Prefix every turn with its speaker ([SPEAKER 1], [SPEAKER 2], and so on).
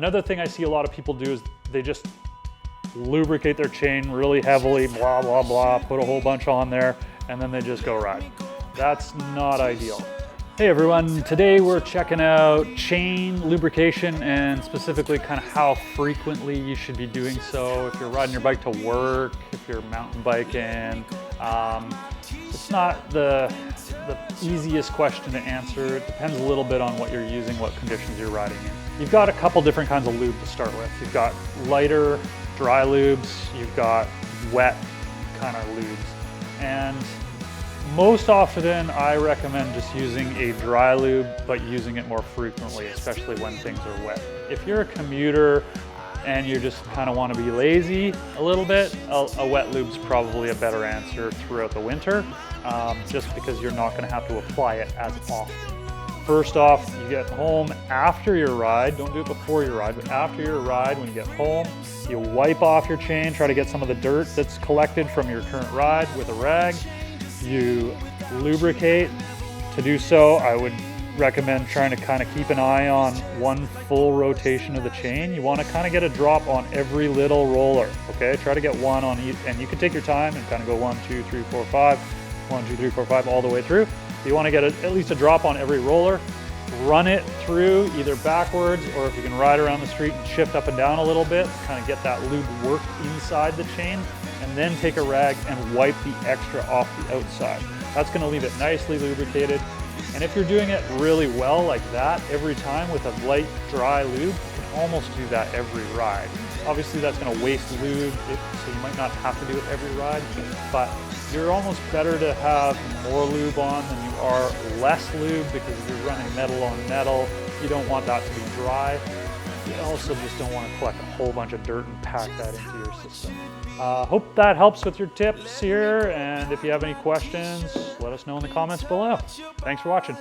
[SPEAKER 1] Another thing I see a lot of people do is they just lubricate their chain really heavily, blah, blah, blah, put a whole bunch on there, and then they just go ride. That's not ideal. Hey everyone, today we're checking out chain lubrication and specifically kind of how frequently you should be doing so. If you're riding your bike to work, if you're mountain biking, it's not the easiest question to answer. It depends a little bit on what you're using, what conditions you're riding in. You've got a couple different kinds of lube to start with. You've got lighter, dry lubes, you've got wet kind of lubes. And most often I recommend just using a dry lube, but using it more frequently, especially when things are wet. If you're a commuter and you just kind of want to be lazy a little bit, a wet lube's probably a better answer throughout the winter, just because you're not going to have to apply it as often. First off, you get home after your ride, don't do it before your ride, but after your ride, when you get home, you wipe off your chain, try to get some of the dirt that's collected from your current ride with a rag. You lubricate. To do so, I would recommend trying to kind of keep an eye on one full rotation of the chain. You want to kind of get a drop on every little roller, okay? Try to get one on each, and you can take your time and kind of go 1, 2, 3, 4, 5, 1, 2, 3, 4, 5, all the way through. You want to get at least a drop on every roller. Run it through either backwards, or if you can ride around the street and shift up and down a little bit, kind of get that lube work inside the chain, and then take a rag and wipe the extra off the outside. That's going to leave it nicely lubricated. And if you're doing it really well like that every time with a light dry lube, you can almost do that every ride. Obviously that's going to waste lube, so you might not have to do it every ride, but you're almost better to have more lube on than you are less lube, because if you're running metal on metal, you don't want that to be dry. You also just don't want to collect a whole bunch of dirt and pack that into your system. Hope that helps with your tips here, and if you have any questions, let us know in the comments below. Thanks for watching.